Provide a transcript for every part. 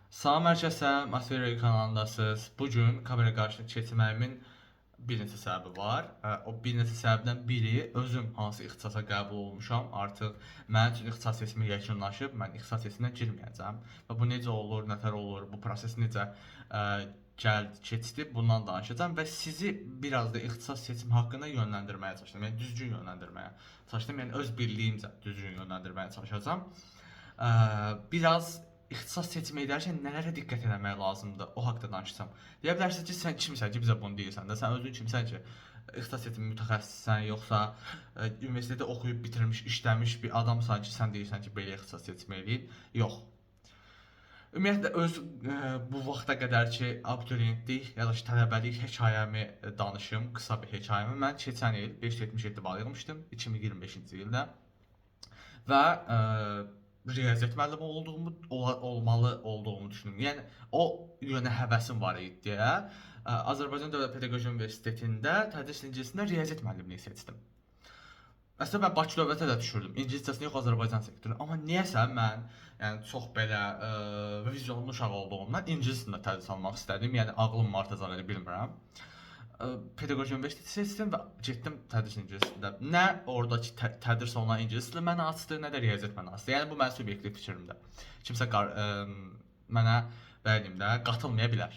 Salam hər kəsə, Masveri kanalındasınız. Bugün kamera qarşısına keçməyimin bir neçə səbəbi var. O bir neçə səbəbdən biri özüm hansı ixtisasa qəbul olmuşam. Artıq mənim üçün ixtisas seçimi yekunlaşıb. Mən ixtisas seçiminə girməyəcəm. Və bu necə olur, nətər olur, bu proses necə gəldi, keçdi, bundan danışacağam və sizi biraz da ixtisas seçimi haqqında yönləndirməyə çalışdım. Yəni düzgün yönləndirməyə çalışdım. Yəni öz bildiyimcə düzgün yönləndirməyə çalışacağam. Biraz ixtisas seçimi edərkən nələrə diqqət etmək lazımdır, o haqqda danışacağam. Deyə bilərsiniz ki, sən kimsən ki, bizə bunu deyirsən də, sən özün kimsən ki, ixtisas seçimi mütəxəssissən, yoxsa universitetdə oxuyub bitirmiş, işləmiş bir adamsan ki, sən deyirsən ki, belə ixtisas seçimi eləyin. Yox. Ümumiyyətlə öz bu vaxta qədərki abituriyentlik ya da ki, tələbəlik hekayəmi danışım, qısa bir hekayəmi. Mən keçən il 577 bal yığmışdım 2025-ci ildə və riyaziyyat müəllimi olmalı olduğumu düşündüm. Yəni o yönə həvəsim var idi deyə Azərbaycan Dövlət Pedaqoji Universitetində tədris ingiliscəsində riyaziyyat müəllimliyi seçdim. Əslində mən Bakı dövlətə də düşürdüm. İngiliscəsini yox, Azərbaycan sektoru. Amma niyəsə mən yəni çox belə vizyonlu uşaq olduğumdan ingilis dilində tədris almaq istədim. Yəni ağlım artacaq elə bilmirəm. Pedaqoji universiteti seçdim və getdim tədris ingiliscəsində. Nə oradakı tədris olunan ingilis dili mənə asdı, nə də riyaziyyat mənə asdı. Yəni bu mənim subyektiv fikrimdir. Kimsə mənə belə deyim də qatılmaya bilər.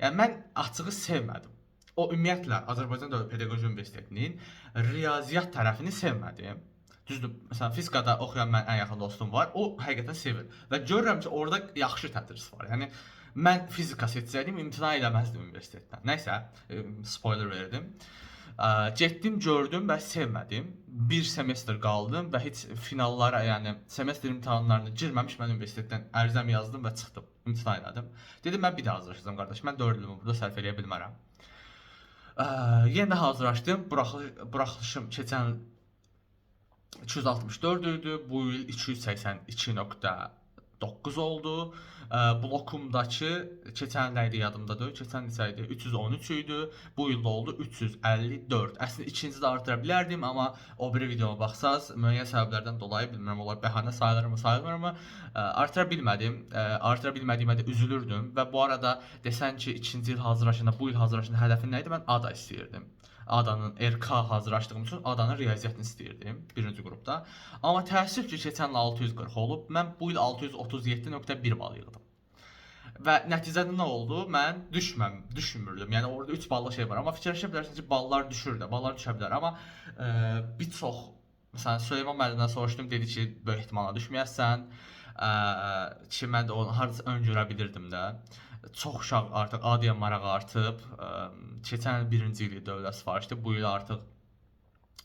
Yəni mən açığı sevmədim. O ümumiyyətlə Azərbaycan Dövlət Pedaqoji Universitetinin riyaziyyat tərəfini sevmədim. Düzdür, məsələn fizikada oxuyan mənim ən yaxın dostum var. O həqiqətən sevir və görürəm ki, orada yaxşı tədris var. Yəni mən fizika seçsəydim imtina eləməzdim universitetdən. Nəysə, spoiler verdim. Getdim, gördüm və sevmədim. Bir semestr qaldım və heç finallara, yəni semestr imtahanlarına girməmiş mən universitetdən ərizəmi yazdım və çıxdım. İmtina elədim. Dedim mən bir daha hazırlaşacağam qardaş. Mən 4 ilimi burada sərf eləyə bilmərəm. Yenə də hazırlaşdım. Buraxılışım keçən 264 idi. Bu il 282.9 oldu. Blokumdakı keçən il idi yadımdadır. Keçən neçə idi? 313 idi. Bu ildə oldu 354. Əslində ikinci də artıra bilərdim, amma o biri videoma baxsaz müəyyən səbəblərdən dolayı bilmirəm, onlar bəhanə sayılırmı, sayılmırmı? Artıra bilmədim. Artıra bilmədiyimə də üzülürdüm və bu arada desən ki, ikinci il hazırlaşanda, bu il hazırlaşanda hədəfin nə idi? Mən ADA istəyirdim. ADA'nın RK hazırlaşdığım üçün ADA'nın riyaziyyatını istəyirdim birinci qrupda. Amma təəssüf ki, keçən il 640 olub. Mən bu il 637.1 bal yığdım. Və nəticədə nə oldu? Mən düşünmürdüm. Yəni orada 3 ballı şey var. Amma fikirləşə bilərsiniz ki, ballar düşür də, ballar düşə bilər. Amma bir çox, məsələn, Süleyman müəllimdən soruşdum, dedi ki, böyük ehtimalla düşməyəsən. Ki, mən də onu hardasa öngörə bilirdim də. Çox uşaq artıq ADA marağı artıb. Keçən il birinci ili dövlət sifarişdi. Bu il artıq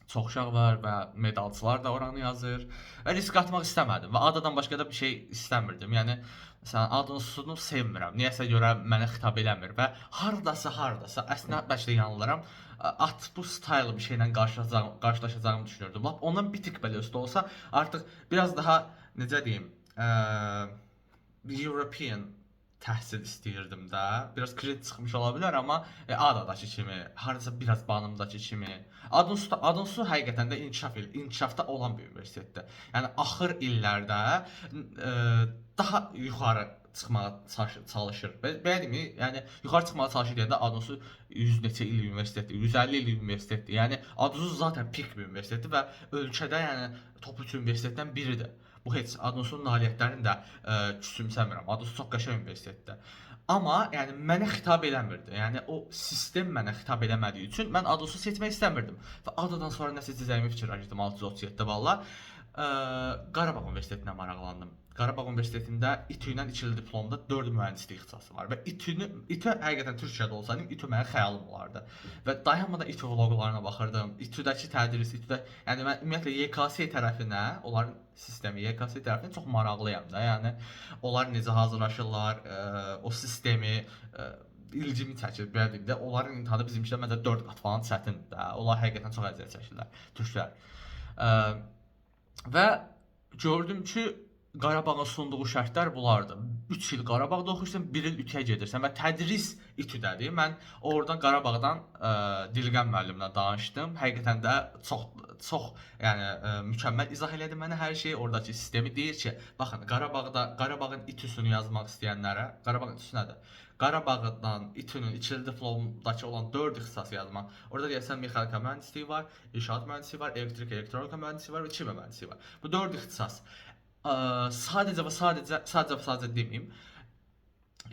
çox uşaq var və medalçılar da oranı yazır. Və risk atmaq istəmədim və ADA-dan başqa da bir şey istəmirdim. Yəni məsələn ADA-sını sevmirəm. Niyəsə görə mənə xitab eləmir və hardasa əslində bəlkə də yanılıram. At bu style bir şeylə qarşılaşacağımı düşünürdüm. Lap ondan bir tık belə üstə olsa artıq biraz daha necə deyim, European təhsil istəyirdim də. Biraz kredit çıxmış ola bilər, amma ADA-dakı kimi, hardasa biraz Banımdakı kimi. Adonsu həqiqətən də inkişafda olan bir universitetdir. Yəni axır illərdə daha yuxarı çıxmağa çalışır. Belə deyim, yəni yuxarı çıxmağa çalışır deyəndə Adonsu 100 neçə il universitetdir, 150 il universitetdir. Yəni Adonsu zaten pik bir universitetdir və ölkədə yəni top 3 universitetdən biridir. Bu heç Adonsun nailiyyətlərini də küçümsəmirəm. Adonsu çox qəşəng universitetdir. Amma yəni mənə xitab eləmirdi. Yəni o sistem mənə xitab eləmədiyi üçün mən Adonsu seçmək istəmirdim. Və ADA-dan sonra nə seçəcəyimi fikirləşdim 637 valla. Qarabağ Universitetinə maraqlandım. Qarabağ Universitetində İTÜ ilə 2 il diplomda 4 mühəndislik ixtisası var və İTÜ həqiqətən Türkiyədə olsaydım İTÜ mənim xəyalım olardı. Və dayanmadan İTÜ vloqlarına baxırdım. İTÜ-dəki tədris, yəni mən ümumiyyətlə YKS tərəfinə, onların sistemi YKS tərəfinə çox maraqlıyam da. Yəni onlar necə hazırlaşırlar, o sistemi ilgimi çəkir, belə deyim də. Onların imtahanı bizimkindən məncə 4 qat falan çətindir də. Onlar həqiqətən çox əziyyət çəkirlər, türklər. Və gördüm ki, Qarabağın sunduğu şərtlər bunlardır. 3 il Qarabağda oxuyursan, 1 il İTÜ-yə gedirsən və tədris İTÜ-dədir. Mən oradan Qarabağdan Dilqəm müəllimlə danışdım. Həqiqətən də çox çox, yəni mükəmməl izah elədi mənə hər şeyi, oradakı sistemi. Deyir ki, baxın, Qarabağın İTÜ-sünü yazmaq istəyənlərə, Qarabağın İTÜ-sü nədir? Qarabağdan İTÜ-nün ikili diplomdakı olan 4 ixtisası yazmaq. Orada deyəsən mexanika mühəndisliyi var, inşaat mühəndisliyi var, elektrik elektronika mühəndisliyi var və kimya mühəndisliyi var. Bu 4 ixtisas sadəcə deməyim,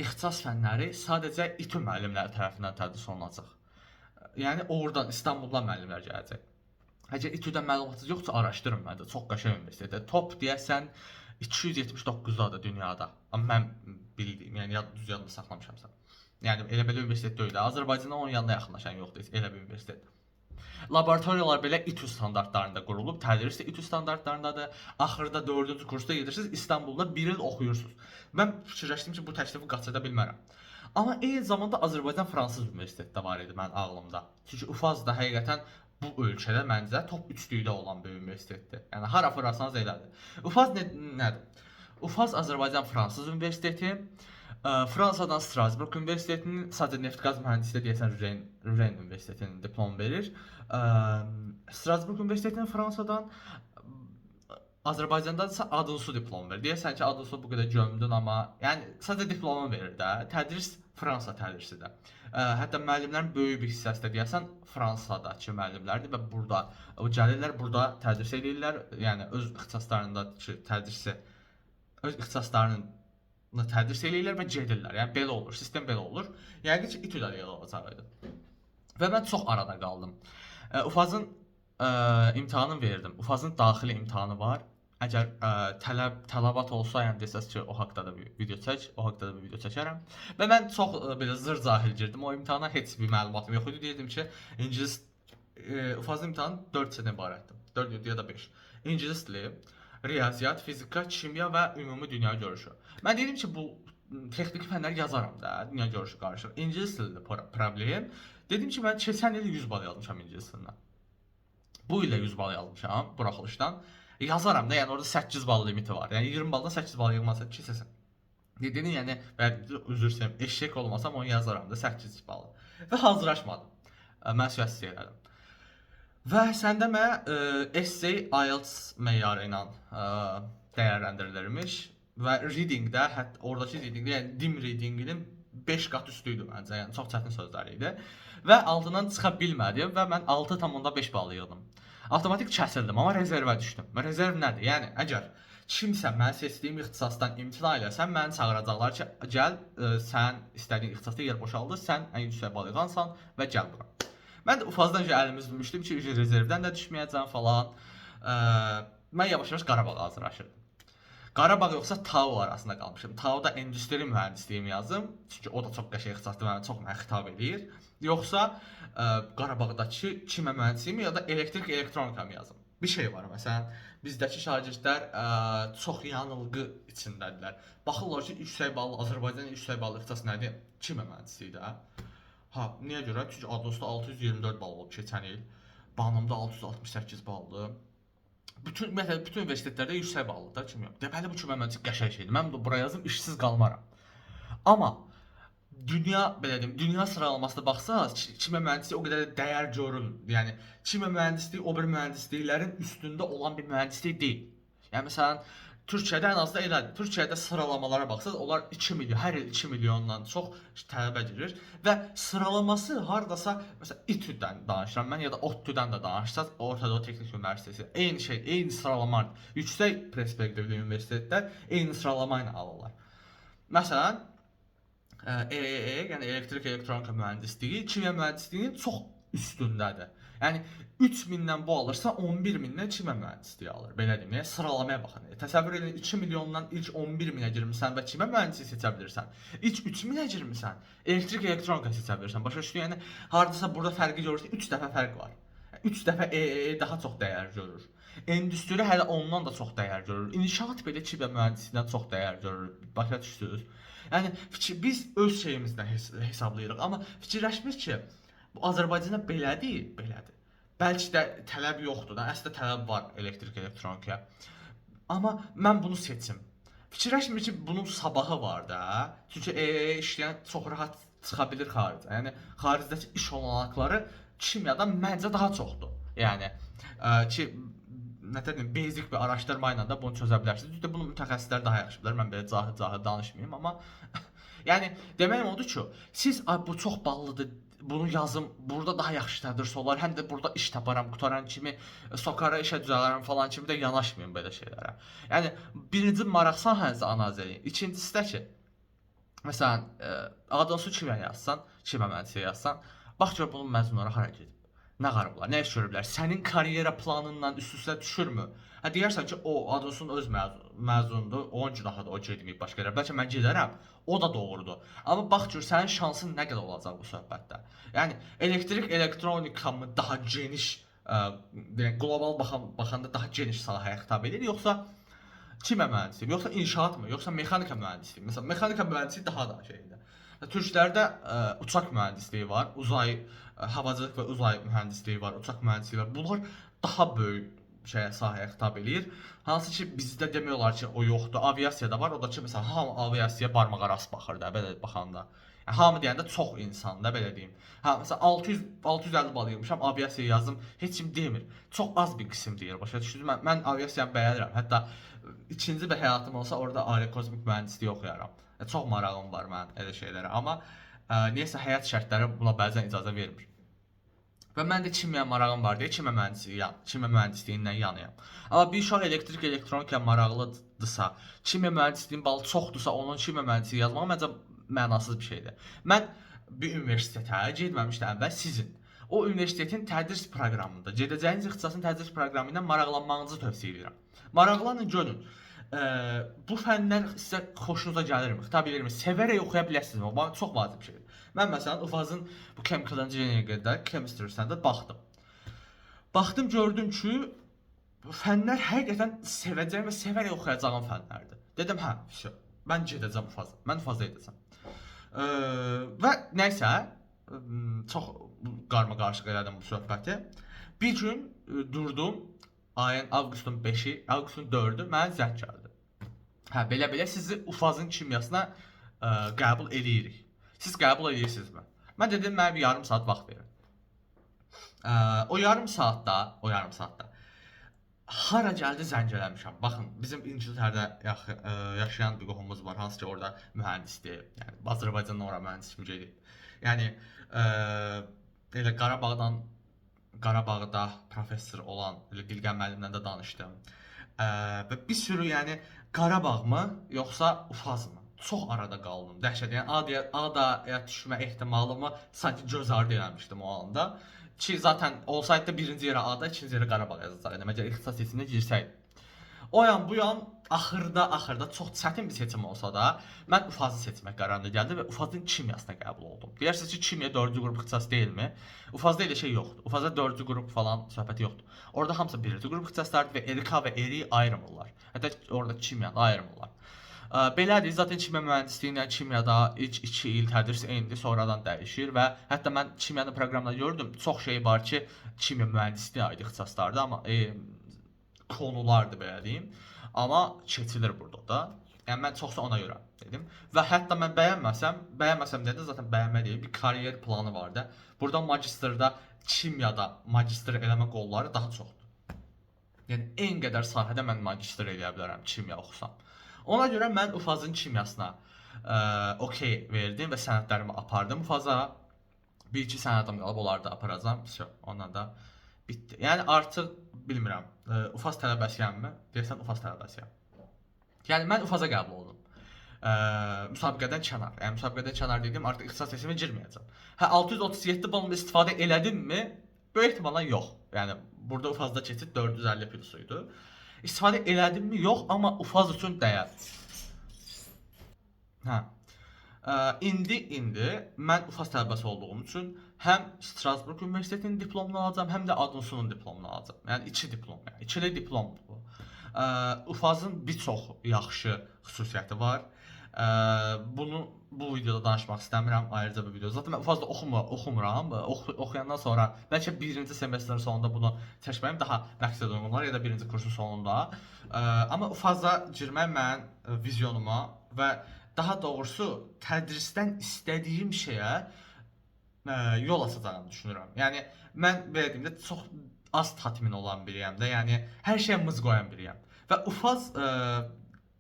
ixtisas fənləri sadəcə İTÜ müəllimləri tərəfindən tədris olunacaq. Yəni oradan İstanbuldan müəllimlər gələcək. Əgər İTÜ-dən məlumatınız yoxsa araşdırın məndə. Çox qəşəng universitetdir. Top deyəsən 279-dadır dünyada. Amma mən bildiyim, yəni düz yadımda saxlamışamsa. Yəni elə belə universitet deyil. Azərbaycanda onun yanına yaxınlaşan yoxdur elə bir universitet. Laboratoriyalar belə İTÜ standartlarında qurulub, tədris də İTÜ standartlarındadır. Axırda 4-cü kursda gedirsiniz, İstanbulda 1 il oxuyursunuz. Mən fikirləşdim ki, bu təklifi qaçıra bilmərəm. Amma eyni zamanda Azərbaycan Fransız universiteti də var idi mənim ağlımda. Çünki UFAZ da həqiqətən bu ölkədə məncə top 3-lükdə olan bir universitetdir. Yəni hara fırlasanız elədir. UFAZ nədir? UFAZ Azərbaycan Fransız universiteti, Fransadan Strasbourg Universitetinin sadəcə neft-qaz mühəndisliyi deyəsən Rennes Universitetinin diplomu verir. Strasbourg Universitetinin Fransadan, Azərbaycandan isə Adunsu diplomu verir. Deyəsən ki, Adunsu bu qədər gömdün, amma yəni sadəcə diplomu verir də. Tədris Fransa tədrisidir. Hətta müəllimlərin böyük bir hissəsi də deyəsən Fransadakı müəllimlərdir və burada gəlirlər, burada tədris edirlər. Yəni öz ixtisaslarındakı tədrisi, öz ixtisaslarını tədris edirlər və gedirlər. Yəni belə olur, sistem belə olur. Yəqin ki, İTÜ-də elə olacaq idi. Və mən çox arada qaldım. UFAZ-ın imtahanını verdim. UFAZ-ın daxili imtahanı var. Əgər tələbat olsa, yəni desəz ki, o haqqda da bir video çəkərəm. Və mən çox belə zır cahil girdim. O imtahana heç bir məlumatım yox idi. Deyirdim ki, ingilis UFAZ imtahanı 4 hissədən ibarətdir. 4 ya da 5. İngilis dili, riyaziyyat, fizika, kimya və ümumi dünya görüşü. Mən dedim ki, bu texniki fənləri yazaram da, dünya görüşü qarışıq. İngilis dilidir problem. Dedim ki, mən keçən il 100 bal yazmışam ingilis dilindən. Bu il 100 bal yazmışam buraxılışdan. Yazaram da, yəni orada 8 bal limiti var. Yəni 20 baldan 8 bal yığmasa keçəsən. Dedim, yəni üzr istəyirəm, eşək olmasam onu yazaram da 8 bal. Və hazırlaşmadım. Mən səhv elədim. Və səndə mən essay IELTS meyarı ilə dəyərləndirilirmiş və readingdə, hətta oradakı readingdə, yəni dim readinginin 5 qat üstü idi məncə, yəni çox çətin sözlər idi. Və altından çıxa bilmədim və mən 6,5 bal yığdım. Avtomatik kəsildim, amma rezervə düşdüm. Rezerv nədir? Yəni əgər kimsə mən seçdiyim ixtisasdan imtina eləsən, məni çağıracaqlar ki, gəl, sən istədiyin ixtisasda yer boşaldı, sən ən yüksək bal yığansan və gəl bura. Mən də UFAZ-dan əlimi üzmüşdüm ki, rezervdən də düşməyəcəm falan. Mən yavaş-yavaş Qarabağa hazırlaşırdım. Qarabağ yoxsa TAU arasında qalmışım. TAU-da endüstri mühəndisliyi yazdım. Çünki o da çox qəşəng ixtisasdır, mənə xitab edir. Yoxsa Qarabağdakı kimya mühəndisliyi ya da elektrik elektronika mı yazım? Bir şey var, məsələn, bizdəki şagirdlər çox yanılğı içindədirlər. Baxırlar ki, yüksək ballı, Azərbaycanın yüksək ballı ixtisası nədir? Kimya mühəndisliyi də. Niyə görə? Çünki Adosda 624 bal olub keçən il. Banımda 668 baldır. Bütün universitetlərdə yüksək ballıdır da kimya. Deməli bu kimya mühəndisliyi qəşəng şeydir. Mən də buraya yazım, işsiz qalmaram. Amma dünya sıralamasına baxsaq, kimya mühəndisliyi o qədər də dəyər görülmür. Yəni kimya mühəndisliyi o bir mühəndisliklərin üstündə olan bir mühəndislik deyil. Yəni məsələn, Türkiyədə ən azı elədir. Türkiyədə sıralamalara baxsaq, onlar 2 milyon, hər il 2 milyondan çox tələbə girir və sıralaması hardasa məsələn İTÜ-dən danışıram mən ya da ODTÜ-dən də danışsaq, Orta Doğu Texnik Universiteti eyni şey, eyni sıralama, yüksək perspektivli universitetlər eyni sıralama ilə alırlar. Məsələn, EEE, yəni elektrik elektronika mühəndisliyi kimya mühəndisliyinin çox üstündədir. Yəni 3000-dən bu alırsa 11000-dən kimya mühəndisliyi alır. Belə deyim, yəni sıralamaya baxın. Təsəvvür edin, 2 milyondan ilk 11000-ə girmisən və kimya mühəndisliyi seçə bilirsən. İlk 3000-ə girmisən, elektrik elektronika seçə bilirsən. Başa düşdün? Yəni hardasa burada fərqi görürsən, 3 dəfə fərq var. 3 dəfə EEE daha çox dəyər görür. Endüstri hələ ondan da çox dəyər görür. İnşaat belə kimya mühəndisliyindən çox dəyər görür. Başa düşdünüz? Yəni biz öz şeyimizdən hesablayırıq, amma fikirləşmirik ki, bu Azərbaycanda belədir, belədir. Bəlkə də tələb yoxdur da, əslində tələb var elektrik elektronikaya. Amma mən bunu seçim. Fikirləşmirik ki, bunun sabahı var da. Çünki işləyən çox rahat çıxa bilir xaricə. Yəni xaricdəki iş olanaqları kimyadan məncə daha çoxdur. Yəni ki nətədir basic bir araşdırma ilə də bunu çözə bilərsiniz. Düzdür, bunu mütəxəssislər daha yaxşı bilər. Mən belə cahil-cahil danışmayım, amma yəni deməyim odur ki, siz ay bu çox ballıdır, bunu yazım, burada daha yaxşı tədris olar, həm də burada iş taparam, qutaran kimi sokara işə düzələrəm falan kimi də yanaşmayın belə şeylərə. Yəni birinci maraq sahənizi analiz edin. İkincisi də ki, məsələn, adınızı kimə yazsan, kimə mühəndisliyə yazsan, bax gör bunun məzunları hara gedib. Nə qarıblar, nə iş görüblər? Sənin karyera planınla üst-üstə düşürmü? Hə deyərsən ki, o adamın öz məzundur, 10 günahıdır o getməyib başqa yerə. Bəlkə mən gedərəm. O da doğrudur. Amma bax gör sənin şansın nə qədər olacaq bu söhbətdə. Yəni elektrik, elektronika mı daha geniş, qlobal baxanda daha geniş sahəyə xitab edir, yoxsa kimya mühəndisliyi, yoxsa inşaat mı, yoxsa mexanika mühəndisliyi? Məsələn, mexanika mühəndisliyi daha da şeydir. Türklərdə uçaq mühəndisliyi var, havacılıq və uzay mühəndisliyi var, uçaq mühəndisliyi var. Bunlar daha böyük sahəyə xitab eləyir. Hansı ki bizdə demək olar ki, o yoxdur. Aviasiyada var, o da ki məsələn hamı aviasiyaya barmaq arası baxır da, belə baxanda. Yəni hamı deyəndə çox insan da belə deyim. Hə məsələn 650 bal yığmışam, aviasiya yazdım, heç kim demir. Çox az bir qism deyir. Başa düşdünüz? Mən aviasiyanı bəyənirəm. Hətta ikinci bir həyatım olsa orada aerokozmik mühəndisliyi oxuyaram. Çox marağım var mənim elə şeylərə, amma niyəsə həyat şərtləri buna bəzən icazə vermir. Və mən də kimya marağım var deyə kimya mühəndisliyindən yanıyam. Amma bir uşaq elektrik, elektronika maraqlıdırsa, kimya mühəndisliyin balı çoxdursa, onun kimya mühəndisliyi yazmağı məncə mənasız bir şeydir. Mən bir universitetə getməmişdən əvvəl sizin o universitetin tədris proqramında, gedəcəyiniz ixtisasın tədris proqramı ilə maraqlanmağınızı tövsiyə edirəm. Maraqlanın, görün. Bu fənlər sizə xoşunuza gəlirmi? Xitab edirmi? Sevərək oxuya bilərsinizmi? Bu çox vacib bir şeydir. Mən məsələn UFAS-ın bu chemical engineering-də, chemistry-səndə baxdım. Baxdım, gördüm ki, fənlər həqiqətən sevəcəyim və sevərək oxuyacağım fənlərdir. Dedim, hə, mən gedəcəm UFAS-a. Mən UFAS-a gedəcəm. Və nəysə, çox qarma-qarışıq elədim bu söhbəti. Bir gün durdum, ayın avqustun 5-i, avqustun 4-ü mənə zəng gəldi. Hə, belə-belə sizi UFAS-ın kimyasına qəbul eləyirik. Siz qəbul edirsinizmi? Mən dedim, mənə bir yarım saat vaxt verin. O yarım saatda hara gəldi zəng eləmişəm. Baxın, bizim İngiltərədə yaşayan bir qohumumuz var, hansı ki orada mühəndisdir. Yəni Azərbaycandan ora mühəndis kimi gedir. Yəni elə Qarabağda professor olan Dilqən müəllimlə də danışdım. Və bir sürü yəni Qarabağmı yoxsa UFAS-mı? Çox arada qaldım. Dəhşət. Yəni A-ya düşmə ehtimalımı sanki göz ardı eləmişdim o anda. Ki zaten olsaydı da birinci yerə A-da, ikinci yerə Qarabağ yazacaqdım. Məgər ixtisas seçimində girsəydim. O yan bu yan axırda çox çətin bir seçim olsa da mən UFAS-ı seçmək qərarına gəldim və UFAS-ın kimyasına qəbul oldum. Deyirsiniz ki, kimya 4-cü qrup ixtisas deyilmi? UFAS-da elə şey yoxdur. UFAS-da 4-cü qrup falan söhbəti yoxdur. Orada hamısı 1-ci qrup ixtisaslardır və RK və ERI ayrımırlar. Hətta orada kimyanı ayrımırlar. Belədir, zaten kimya mühəndisliyi ilə kimyada ilk 2 il tədris eynidir, sonradan dəyişir və hətta mən kimyanın proqramında gördüm, çox şey var ki, kimya mühəndisliyə aid ixtisaslardır, amma konulardır belə deyim. Amma keçilir burada da. Yəni mən çoxsa ona görə dedim. Və hətta mən bəyənməsəm dedim, zaten bəyənmə deyil, bir kariyer planı var da. Burada magistrda kimyada magistr eləmə qolları daha çoxdur. Yəni en qədər sahədə mən magistr eləyə bilərəm kimya oxusam. Ona görə mən UFAS-ın kimyasına okey verdim və sənədlərimi apardım UFAS-a. Bir-iki sənədim qalıb, onları da aparacam. Ondan da bitdi. Yəni artıq bilmirəm, UFAS tələbəsiyəmmi? Deyəsən UFAS tələbəsiyəm. Yəni mən UFAS-a qəbul oldum. Müsabiqədən kənar. Yəni müsabiqədən kənar dedim, artıq ixtisas seçimə girməyəcəm. Hə 637 balımı istifadə elədimmi? Böyük ehtimalla yox. Yəni burada UFAS-da keçid 450 plus idi. İstifadə elədimmi? Yox, amma UFAS üçün dəyər. Hə. İndi mən UFAS tələbəsi olduğum üçün həm Strasbourg Universitetinin diplomunu alacağam, həm də Adunsunun diplomunu alacağam. Yəni 2 diplom, yəni ikili diplomdur bu. UFAS-ın bir çox yaxşı xüsusiyyəti var. Bu videoda danışmaq istəmirəm, ayrıca bir video. Zaten mən UFAS-da oxumuram. Oxuyandan sonra bəlkə birinci semestrin sonunda bunu çəkməyim daha məqsəd uyğun olar ya da birinci kursun sonunda. Amma UFAS-a girmək mənim vizyonuma və daha doğrusu tədrisdən istədiyim şeyə yol açacağını düşünürəm. Yəni mən belə deyim də çox az tatmin olan biriyəm də. Yəni hər şeyə mız qoyan biriyəm. Və ufaz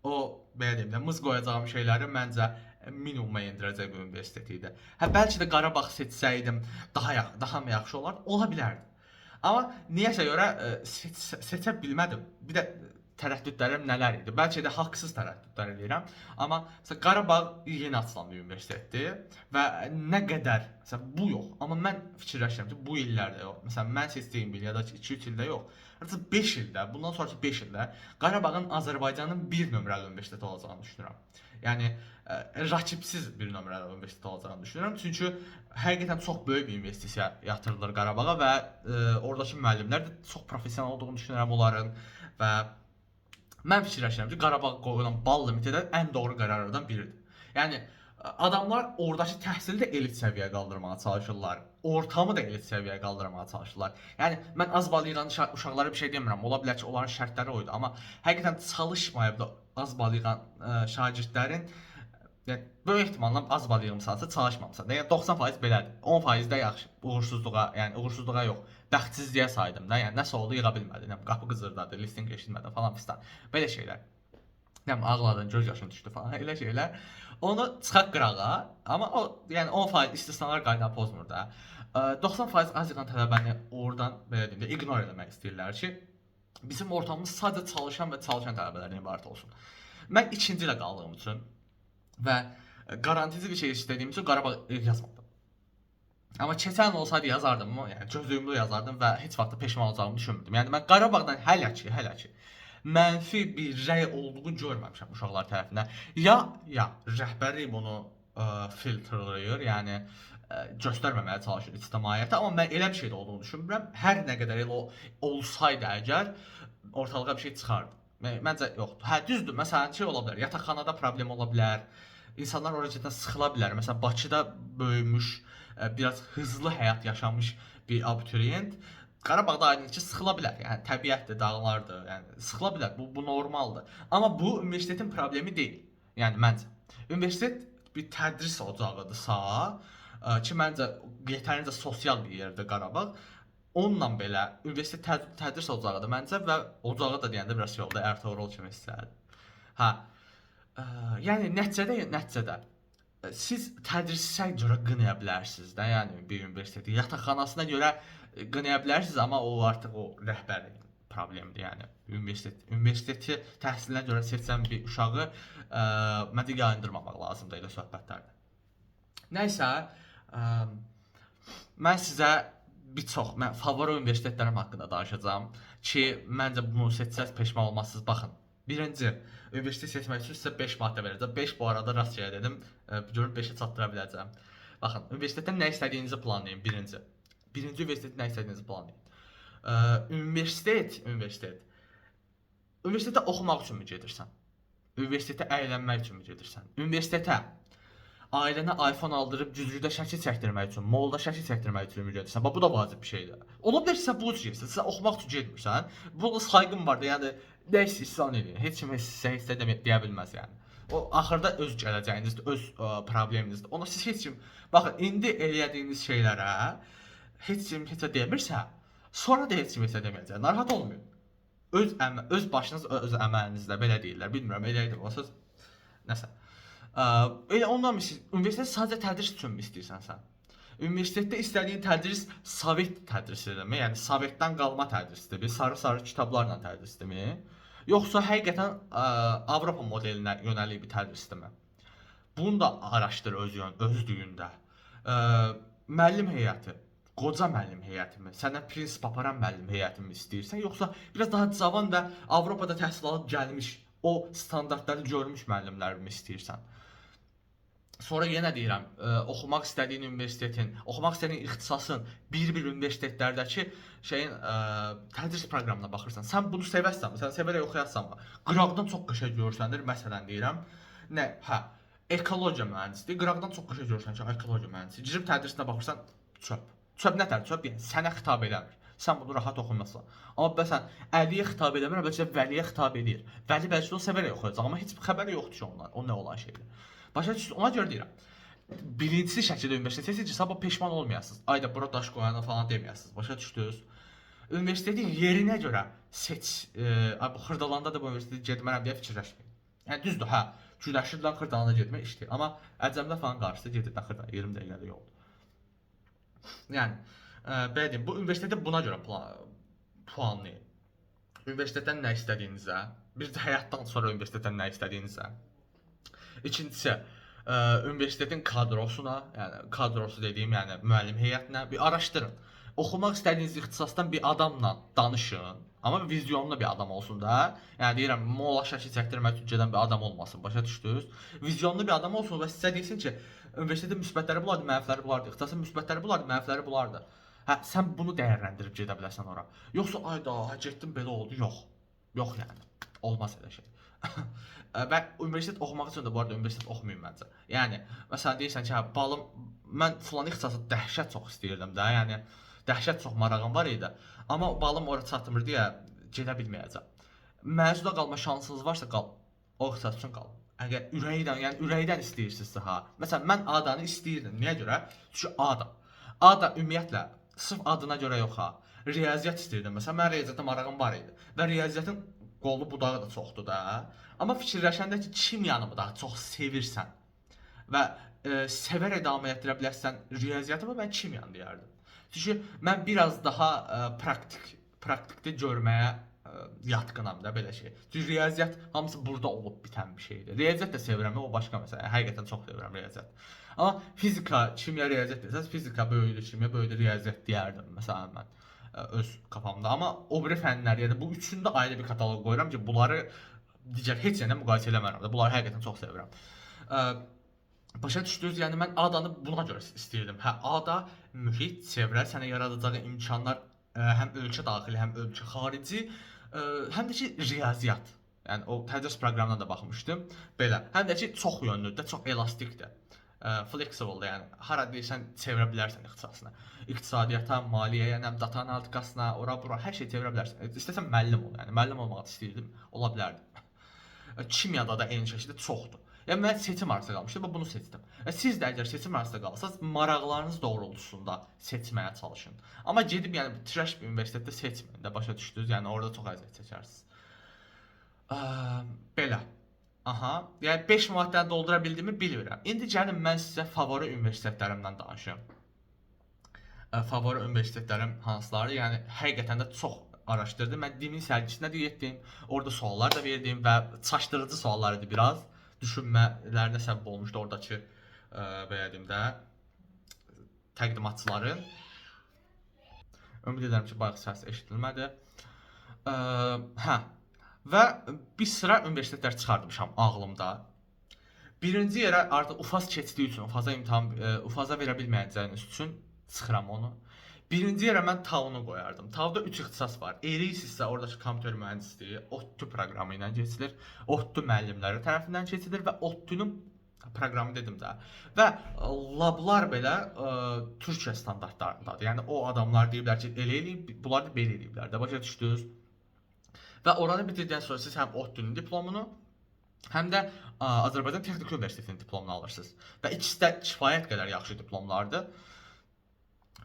o belə deyim də mız qoyacağım şeyləri məncə minimuma endirəcək bir universitet idi. Hə bəlkə də Qarabağ seçsəydim daha mı yaxşı olardı? Ola bilərdi. Amma niyəsə görə seçə bilmədim. Bir də tərəddüdlərim nələr idi? Bəlkə də haqsız tərəddüdlər edirəm. Amma məsələn Qarabağ yeni açılan bir universitetdir və nə qədər məsələn bu yox, amma mən fikirləşirəm ki, bu illərdə yox. Məsələn mən seçdiyim il ya da 2-3 ildə yox. Artıq 5 ildə, bundan sonraki 5 ildə Qarabağın Azərbaycanın bir nömrəli universiteti olacağını düşünürəm. Yəni rəqibsiz bir nömrəli universitet olacağını düşünürəm. Çünki həqiqətən çox böyük bir investisiya yatırılır Qarabağa və oradakı müəllimlər də çox professional olduğunu düşünürəm onların və mən fikirləşirəm ki, Qarabağa qoyulan bal limiti də ən doğru qərarlardan biridir. Yəni adamlar oradakı təhsili də elit səviyyəyə qaldırmağa çalışırlar. Ortamı da elit səviyyəyə qaldırmağa çalışırlar. Yəni mən az bal yığan uşaqlara bir şey demirəm. Ola bilər ki, onların şərtləri oydu, amma həqiqətən çalışmayıb da az bal yığan şagirdlərin yəni böyük ehtimalla az bal yığmısansa çalışmamısan. Yəni 90% belədir. 10% də yaxşı. Uğursuzluğa, yəni uğursuzluğa yox, bəxtsizliyə saydım da. Yəni nəsə oldu, yığa bilmədin. Yəni qapı qızırdadı, listing eşitmədi falan fistan. Belə şeylər. Yəni ağladın, göz yaşın düşdü falan. Elə şeylər. Onu çıxaq qırağa, amma o yəni 10% istisnalar qayda pozmur da. 90% az yığan tələbəni oradan belə deyim də ignore etmək istəyirlər ki, bizim ortamımız sadəcə çalışan və çalışan tələbələrdən ibarət olsun. Mən 2-ci ilə qaldığım üçün və garantici bir şey istədiyim üçün Qarabağ yazmadım. Amma keçən il olsaydı yazardım mı? Yəni gözlüyümlü yazardım və heç vaxt da peşman olacağımı düşünmürdüm. Yəni mən Qarabağdan hələ ki mənfi bir rəy olduğunu görməmişəm uşaqlar tərəfindən. Ya rəhbərlik bunu filtrləyir, yəni göstərməməyə çalışır ictimaiyyətə, amma mən elə bir şey də olduğunu düşünmürəm. Hər nə qədər elə olsaydı əgər ortalığa bir şey çıxardı. Məncə yoxdur. Hə düzdür. Məsələn şey ola bilər. Yataqxanada problem ola bilər. İnsanlar ora gedəndə sıxıla bilər. Məsələn Bakıda böyümüş, biraz hızlı həyat yaşamış bir abituriyent Qarabağda aydın ki sıxıla bilər. Yəni təbiətdir, dağlardır. Yəni sıxıla bilər. Bu normaldır. Amma bu universitetin problemi deyil. Yəni məncə universitet bir tədris ocağıdırsa, ki məncə yetərincə sosial bir yerdir Qarabağ. Onunla belə universitet tədris ocağıdır məncə və ocağı da deyəndə biraz şey oldu, Ertuğrul kimi hisslədim. Hə. Yəni nəticədə siz tədrisə görə qınaya bilərsiniz də, yəni bir universiteti yataqxanasına görə qınaya bilərsiniz, amma o artıq o rəhbərlik problemidir, yəni universiteti təhsilinə görə seçən bir uşağı məncə yayındırmamaq lazımdır elə söhbətlərdə. Nəysə, mən sizə mən favori universitetlərim haqqında danışacağam ki, məncə bunu seçsəz peşman olmazsınız. Baxın, birinci, universitet seçmək üçün sizə 5 maddə verəcəm. 5 bu arada rastgele dedim, görün 5-ə çatdıra biləcəm. Baxın, universitetdən nə istədiyinizi planlayın, birinci. Birinci universitetdə nə istədiyinizi planlayın. Universitetə oxumaq üçün mü gedirsən? Universitetə əylənmək üçün mü gedirsən? Universitetə ailənə iPhone aldırıb güzgüdə şəkil çəkdirmək üçün, molda şəkil çəkdirmək üçün gedirsən. Bax bu da vacib bir şeydir. Ola bilər ki, sən bu üçün gedirsən, sən oxumaq üçün getmirsən. Bunun saygın var da, yəni nə istəyirsən eləyin. Heç kim heç deyə bilməz yəni. O axırda öz gələcəyinizdir, öz probleminizdir. Ona siz heç kim baxın, indi elədiyiniz şeylərə heç kim heç demirsə, sonra da heç kim heç deməyəcək. Narahat olmayın. Öz başınız öz əməlinizlə belə deyirlər. Bilmirəm, elə idi olsa nəsə. Elə ondan universitet sadəcə tədris üçün mü istəyirsən sən? Universitetdə istədiyin tədris Sovet tədrisidirmi? Yəni Sovetdən qalma tədrisdirmi? Sarı kitablarla tədrisdirmi? Yoxsa həqiqətən Avropa modelinə yönəlik bir tədrisdirmi? Bunu da araşdır özlüyündə. Müəllim heyəti, qoca müəllim heyətimi, səndən prinsip aparan müəllim heyətimi istəyirsən, yoxsa biraz daha cavan və Avropada təhsil alıb gəlmiş, o standartları görmüş müəllimlərimi istəyirsən? Sonra yenə deyirəm, oxumaq istədiyin universitetin, oxumaq istədiyin ixtisasın bir universitetlərdəki tədris proqramına baxırsan. Sən bunu sevərsənmi? Sən sevərək oxuyarsanmı? Qıraqdan çox qəşəng görürsəndir, məsələn deyirəm. Ekologiya mühəndisliyi, qıraqdan çox qəşəng görürsən ki, ekologiya mühəndisliyi. Girib tədrisinə baxırsan, çöp. Çöp nətər? Çöp yəni sənə xitab eləmir. Sən bunu rahat oxumazsan. Amma bəsən Əliyə xitab eləmir, bəlkə Vəliyə xitab eləyir. Vəli bəlkə də o sevərək oxuyacaq, amma heç bir xəbəri yoxdur ki ondan, o nə olan şeydir. Başa düşdünüz? Ona görə deyirəm. Bilinçli şəkildə universitet seçin ki, sabah peşman olmayasınız. Ayda bura daş qoyana falan deməyəsiniz. Başa düşdünüz? Universitetin yerinə görə seç, bu Xırdalanda da bu universiteti getmərəm deyə fikirləşməyin. Yəni düzdür, hə, Güləşirdən Xırdalanda getmək işdir, amma Əcəmdə falan qarşıda gedirdən Xırdalanda 20 dəqiqəlik yoldur. Yəni belə deyim, bu universiteti buna görə puanlayın. Universitetdən nə istədiyinizə, bir də həyatdan sonra universitetdən nə istədiyinizə. İkincisi, universitetin kadrosuna, yəni kadrosu dediyim, yəni müəllim heyətinə bir araşdırın. Oxumaq istədiyiniz ixtisasdan bir adamla danışın, amma vizyonlu bir adam olsun da. Yəni deyirəm, molla şəkil çəkdirmək üçün gedən bir adam olmasın, başa düşdünüz? Vizyonlu bir adam olsun və sizə desin ki, universitetin müsbətləri bulardır, mənfiləri bulardır, ixtisasın müsbətləri bulardır, mənfiləri bulardır. Hə, sən bunu dəyərləndirib gedə bilərsən ora. Yoxsa ayda, getdim belə oldu, yox. Yox yəni. Olmaz elə şey. Və universitet oxumaq üçün də bu arada universitet oxumayın məncə. Yəni məsələn deyirsən ki, hə, balım mən filan ixtisası dəhşət çox istəyirdim də, yəni dəhşət çox marağım var idi. Amma balım ora çatmır deyə gedə bilməyəcəm. Məzuna qalma şansınız varsa qal. O ixtisas üçün qal. Əgər ürəkdən istəyirsinizsə ha. Məsələn mən ADA-nı istəyirdim. Niyə görə? Çünki ADA. ADA ümumiyyətlə sırf adına görə yox ha. Riyaziyyat istəyirdim. Məsələn mən riyaziyyata marağım var idi. Və riyaziyyatın qolu budağı da çoxdur da. Amma fikirləşəndə ki, kimyanı mı daha çox sevirsən və sevərək davam etdirə bilərsən riyaziyyatı mı, mən kimyanı deyərdim. Çünki mən biraz daha praktikdə görməyə yatkınam da belə şey. Çünki riyaziyyat hamısı burada olub bitən bir şeydir. Riyaziyyat da sevirəm, o başqa məsələ. Həqiqətən çox sevirəm riyaziyyat. Amma fizika, kimya, riyaziyyat desəz, fizika böyüdür, kimya böyüdür, riyaziyyat deyərdim məsələn mən öz kafamda. Amma o biri fənlər, yəni bu üçünü də ayrı bir kataloq qoyuram ki, bunları digər heç yerlə müqayisə eləmərəm də. Bunları həqiqətən çox sevirəm. Başa düşdünüz? Yəni mən ADA-nı buna görə istəyirdim. Hə, ADA mühit, çevrə, sənə yaradacağı imkanlar həm ölkə daxili, həm ölkə xarici, həm də ki riyaziyyat. Yəni o tədris proqramına da baxmışdım. Belə, həm də ki çox yönlüdür, çox elastikdir. Flexible, yəni hara deyirsən çevirə bilərsən ixtisasına. İqtisadiyyata, maliyyəyə, data analitikasına, ora bura hər şey çevirə bilərsən. İstəsən müəllim ol, yəni müəllim olmağı istəyirdim, ola bilərdim. Kimyada da eyni şəkildə çoxdur. Yəni mən seçim arasında qalmışdım və bunu seçdim. Siz də əgər seçim arasında qalsanız, maraqlarınız doğrultusunda seçməyə çalışın. Amma gedib yəni trash bir universitetdə seçməyin də, başa düşdünüz? Yəni orada çox əziyyət çəkərsiniz. Belə. Aha, yəni 5 maddəni doldura bildiyimi bilmirəm. İndi gəlin mən sizə favori universitetlərimdən danışım. Favori universitetlərim hansıları? Yəni həqiqətən də çox araşdırdım. Mən dimin sərgisinə də getdim. Orada suallar da verdim və çaşdırıcı suallar idi biraz. Düşünmələrinə səbəb olmuşdu oradakı belə deyim də təqdimatçıların. Ümid edirəm ki, bayaq səs eşidilmədi. Hə. Və bir sıra universitetlər çıxartmışam ağlımda. Birinci yerə artıq UFAS keçdiyi üçün, UFAS-a verə bilməyəcəyiniz üçün çıxıram onu. Birinci yerə mən TAV-unu qoyardım. TAV-da 3 ixtisas var. Elisizsə oradakı kompüter mühəndisliyi ODTÜ proqramı ilə keçilir. ODTÜ müəllimləri tərəfindən keçilir və ODTÜ-nün proqramı dedim də. Və lablar belə Türkiyə standartlarındadır. Yəni o adamlar deyiblər ki, elə eləyib, bunlar da belə eləyiblər də. Başa düşdünüz? Və oranı bitirdikdən sonra siz həm ODTÜ-nün diplomunu, həm də Azərbaycan Texniki Universitetinin diplomunu alırsınız. Və ikisi də kifayət qədər yaxşı diplomlardır.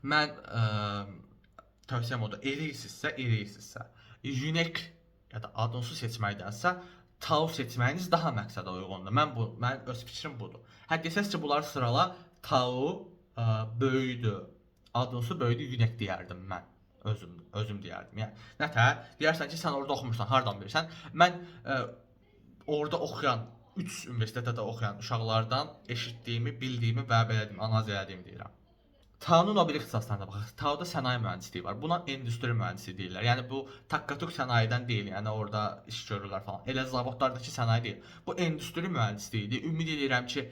Mən tövsiyəm odur, eləyirsinizsə, UNEC ya da adonsu seçməkdənsə TAV seçməyiniz daha məqsədə uyğundur. Mənim öz fikrim budur. Hə desəz ki, bunları sırala, TAV böyüdür, adonsu böyüdür, UNEC deyərdim mən. Özüm deyərdim. Yəni nətə? Deyərsən ki, sən orada oxumursan, hardan bilirsən? Mən orada oxuyan 3 universitetdə də oxuyan uşaqlardan eşitdiyimi, bildiyimi və belə deyim, analiz etdiyimi deyirəm. TAV-nın o biri ixtisaslarına baxaq. TAV-da sənaye mühəndisliyi var. Buna endüstri mühəndisliyi deyirlər. Yəni bu takkatuk sənayedən deyil, yəni orada iş görürlər falan. Elə zavodlardakı sənaye deyil. Bu endüstri mühəndisliyidir. Ümid edirəm ki,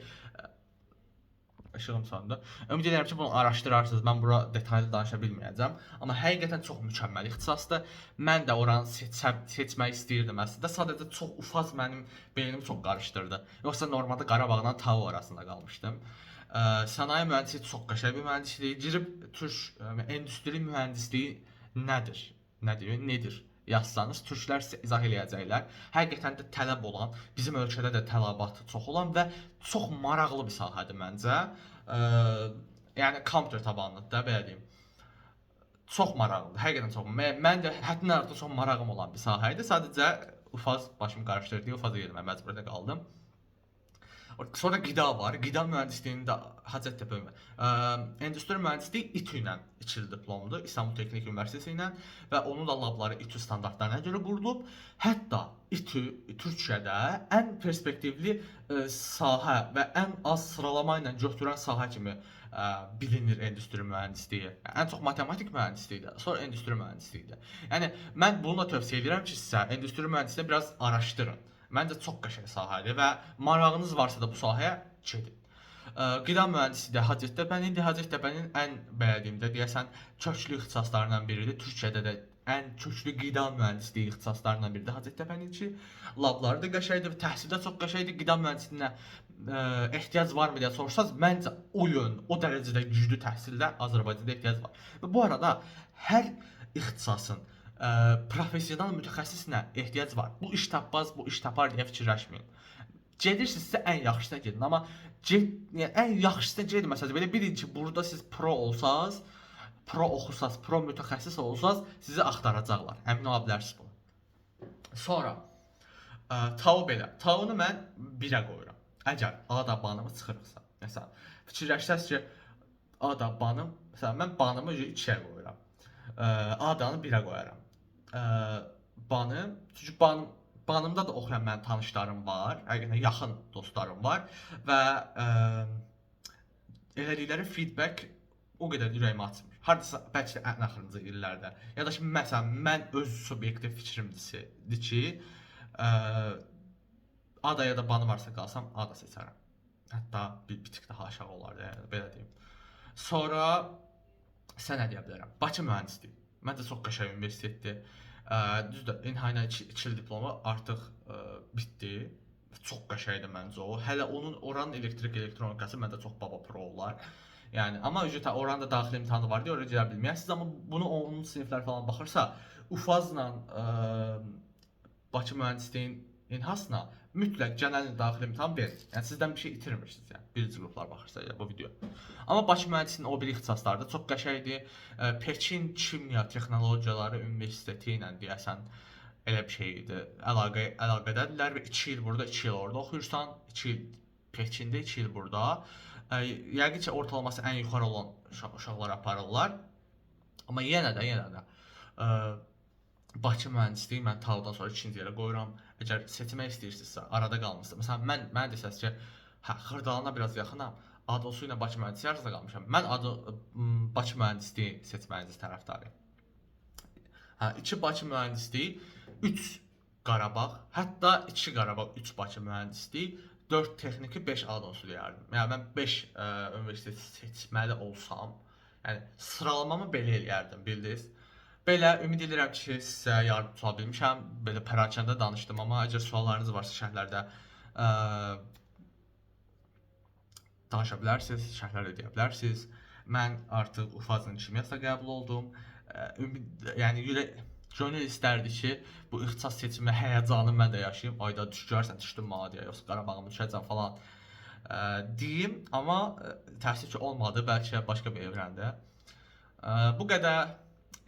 işığım söndü. Ümid edirəm ki, bunu araşdırarsınız. Mən bura detallı danışa bilməyəcəm. Amma həqiqətən çox mükəmməl ixtisasdır. Mən də oranı seçmək istəyirdim əslində. Sadəcə çox UFAS mənim beynimi çox qarışdırdı. Yoxsa normalda Qarabağla TAV arasında qalmışdım. Sənaye mühəndisliyi çox qəşəng bir mühəndislik. Girib endüstri mühəndisliyi nedir yazsanız, türklər sizə izah eləyəcəklər. Həqiqətən də tələb olan, bizim ölkədə də tələbatı çox olan və çox maraqlı bir sahədir məncə. Yəni kompüter tabanlıdır da, belə deyim. çox maraqlıdır. Həqiqətən çox. Mən də həddindən artıq çox marağım olan bir sahə idi. Sadəcə ufaz başımı qarışdırdı, ufaza getməyə məcburiyyətində qaldım. Sonra qida var. Qida mühəndisliyində Hacəttepe endüstri mühəndisliyi İTÜ ilə ikili diplomludur. İstanbul Texnik Üniversitesi ilə və onun da labları İTÜ standartlarına görə qurulub. Hətta İTÜ Türkiyədə ən perspektivli sahə və ən az sıralama ilə götürən sahə kimi bilinir endüstri mühəndisliyi. Ən çox matematik mühəndisliyidir, sonra endüstri mühəndisliyidir. Yəni mən bunu da tövsiyə edirəm ki, sizə endüstri mühəndisliyini biraz araşdırın. Məncə çox qəşəng sahədir və marağınız varsa da bu sahəyə gedin. Qida mühəndisliyi də Hacəttepe'nindir. Hacəttepe'nin ən bəyədiyim də deyəsən köklü ixtisaslarından biridir. Türkiyədə də ən köklü qida mühəndisliyi ixtisaslarından biridir Hacəttepe'ninki. Labları da qəşəngdir, təhsil də çox qəşəngdir. Qida mühəndisliyinə ehtiyac varmı deyə sorsanız, məncə o yön, o dərəcədə güclü təhsildə Azərbaycanda ehtiyac var. Və bu arada hər ixtisasın professional mütəxəssisinə ehtiyac var. Bu iş tapmaz, bu iş tapar deyə fikirləşməyin. Gedirsinizsə ən yaxşısına gedin, amma yəni ən yaxşısına gedin. Məsələn, belə bilin ki, burada siz pro olsaz, pro oxusaz, pro mütəxəssis olsaz, sizi axtaracaqlar. Əmin ola bilərsiniz buna. Sonra tau belə. Taunu mən 1-ə qoyuram. Əgər A da banımı çıxırıqsa, məsələn, fikirləşsəz ki, A da banım, məsələn, mən banımı 2-ə qoyuram. A danı 1-ə qoyaram. Banım, çünki banımda da oxuyan mənim tanışlarım var, həqiqətən yaxın dostlarım var və elədikləri feedback o qədər ürəyimi açmır. Hardasa bəlkə də ən axırıncı illərdə. Ya da ki, məsələn, mən öz subyektiv fikrimdir ki, A da ya da banı varsa qalsam A da seçərəm. Hətta bir tık daha aşağı olardı, yəni belə deyim. Sonra sən nə deyə bilərəm? Bakı mühəndisliyi. Məncə çox qəşəng universitetdir. Düzdür, İNHA-yla 2 il diplomu artıq bitdi. Çox qəşəngdir məncə o. Hələ onun oranın elektrik elektronikası məncə çox baba pro olar. Yəni amma ücretə oranın da daxili imtahanı var deyə ora girə bilməyəsiniz, amma bunu 10-cu siniflər falan baxırsa, UFAZ-la Bakı mühəndisliyin İNHA-sına mütləq genel daxili imtahan verin. Yəni sizdən bir şey itirmirsiniz yəni. Birinci qruplar baxırsa ya bu video. Amma Bakı mühəndisliyin o biri ixtisasları da çox qəşəngdir. Pekin Kimya Texnologiyaları Universiteti ilə deyəsən elə bir şey idi. Əlaqədədirlər və 2 il burada, 2 il orada oxuyursan, 2 il Pekində, 2 il burada. Yəqin ki, ortalaması ən yuxarı olan uşaqlar aparırlar. Amma yenə də Bakı mühəndisliyi mən taudan sonra 2-ci yerə qoyuram. Əgər seçmək istəyirsinizsə, arada qalmısınız. Məsələn, mən desəz ki, Xırdalana biraz yaxınam, Adosu ilə Bakı mühəndisliyi arasında qalmışam. Mən Bakı mühəndisliyi seçməyinizi tərəfdarıyım. 2 Bakı mühəndisliyi, 3 Qarabağ, hətta 2 Qarabağ, 3 Bakı mühəndisliyi, 4 texniki, 5 Adosu deyərdim. Yəni mən 5 universiteti seçməli olsam, yəni sıralamamı belə eləyərdim, bildiniz? Belə ümid edirəm ki, sizə yardımcı ola bilmişəm. Belə pərakəndə danışdım, amma əgər suallarınız varsa şərhlərdə danışa bilərsiniz, şərhlər edə bilərsiniz. Mən artıq UFAZ-ın kimyasına qəbul oldum. Yəni gönül istərdi ki, bu ixtisas seçimi həyəcanı mən də yaşayım. Ayda düşərsən, düşdüm mənə deyə, yoxsa Qarabağımı düşəcəm falan deyim. Amma təəssüf ki, olmadı, bəlkə başqa bir evrəndə. Bu qədər.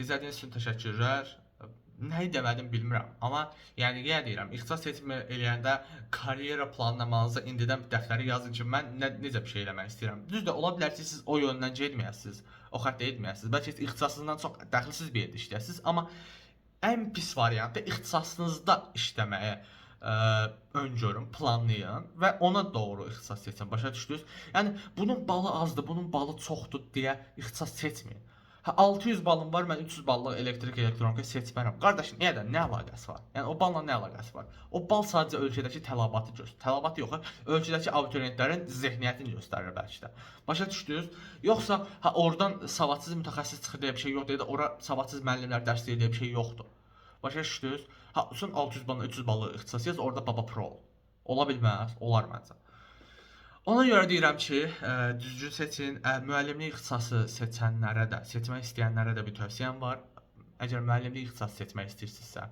İzlədiyiniz üçün təşəkkürlər. Nəyi demədim bilmirəm, amma yəni yenə deyirəm, ixtisas seçimi eləyəndə karyera planlamanızı indidən dəftərə yazın ki, mən necə bir şey eləmək istəyirəm. Düzdür, ola bilər ki, siz o yöndən getməyəsiniz, o xəttə etməyəsiniz. Bəlkə ixtisasınızdan çox dəxilsiz bir yerdə işləyəsiniz, amma ən pis variantı ixtisasınızda işləməyə öngörün, planlayın və ona doğru ixtisas seçin. Başa düşdünüz? Yəni bunun balı azdır, bunun balı çoxdur deyə ixtisas seçməyin. 600 balım var, mən 300 ballıq elektrik elektronika seçmərəm. Qardaşım, nə əlaqəsi var? Yəni o balla nə əlaqəsi var? O bal sadəcə ölkədəki tələbatı göstərir. Tələbat yox, ölkədəki abituriyentlərin zehniyyətini göstərir bəlkə də. Başa düşdünüz? Yoxsa oradan savadsız mütəxəssis çıxır deyə bir şey yoxdur, ya da ora savadsız müəllimlər dərs deyir deyə bir şey yoxdur. Başa düşdünüz? Son 600 balla 300 ballıq ixtisas yaz, orada baba pro ol. Ola bilməz, olar məncə. Ona görə deyirəm ki, düzgün seçin. Müəllimlik ixtisası seçənlərə də, seçmək istəyənlərə də bir tövsiyəm var. Əgər müəllimlik ixtisası seçmək istəyirsinizsə,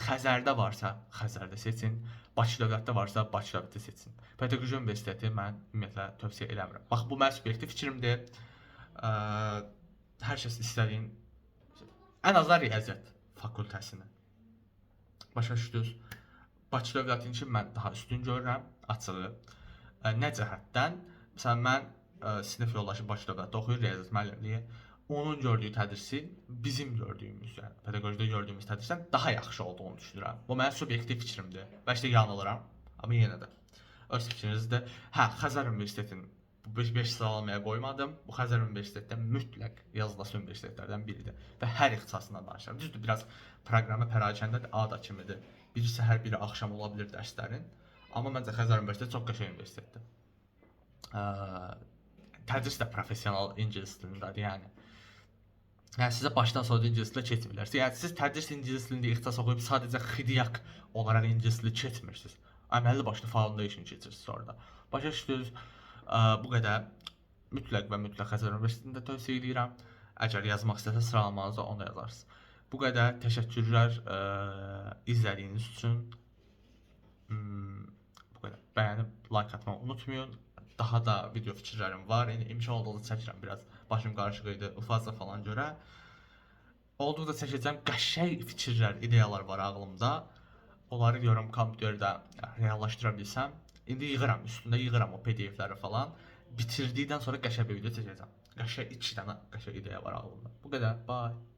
Xəzərdə varsa, Xəzərdə seçin. Bakı dövlətdə varsa, Bakı dövlətdə seçin. Pedaqoji universiteti mən ümumiyyətlə tövsiyə eləmirəm. Bax, bu mənim subyektiv fikrimdir. Hər kəs istədiyin ən azı riyaziyyat fakültəsini. Başa düşdünüz? Bakı Dövlət üçün mən daha üstün görürəm açığı. Nə cəhətdən? Məsələn, mən sinif yoldaşı Bakı Dövlətdə oxuyur riyaziyyat müəllimliyi. Onun gördüyü tədrisin bizim gördüyümüz, yəni pedaqojikdə gördüyümüz tədrisdən daha yaxşı olduğunu düşünürəm. Bu mənim subyektiv fikrimdir. Bəlkə də yanılıram, amma yenə də öz fikrinizdir. Hə, Xəzər Universitetinin bu 5 sıralamaya qoymadım. Bu Xəzər Universitetdə mütləq yazılası universitetlərdən biridir və hər ixtisasından danışıram. Düzdür, biraz proqramı pərakəndədir, ADA kimidir. Biri səhər, biri axşam ola bilər dərslərin. Amma məncə Xəzər Universiteti çox qəşəng universitetdir. Tədris də professional ingilis dilindədir, yəni. Yəni sizə başdan sona ingilis dili keçmirlər. Yəni siz tədris ingilis dilində ixtisas oxuyub sadəcə xidyak olaraq ingilis dili keçmirsiniz. Əməlli başlı foundation keçirsiniz orada. Başa düşdünüz? Bu qədər mütləq və mütləq Xəzər Universitetində tövsiyə edirəm. Əgər yazmaq istəsəz sıralamanızda onu da yazarsınız. Bu qədər təşəkkürlər izlədiyiniz üçün. Bu qədər. Bəyənib like atmağı unutmayın. Daha da video fikirlərim var. Yəni imkan olduqca çəkirəm biraz. Başım qarışıq idi, ufazla falan görə. Olduqca çəkəcəm. Qəşəng fikirlər, ideyalar var ağlımda. Onları görürəm kompüterdə reallaşdıra bilsəm. İndi yığıram, üstündə yığıram o PDF-ləri falan. Bitirdikdən sonra qəşəng bir video çəkəcəm. Qəşəng 2 dənə qəşəng ideya var ağlımda. Bu qədər. Bye.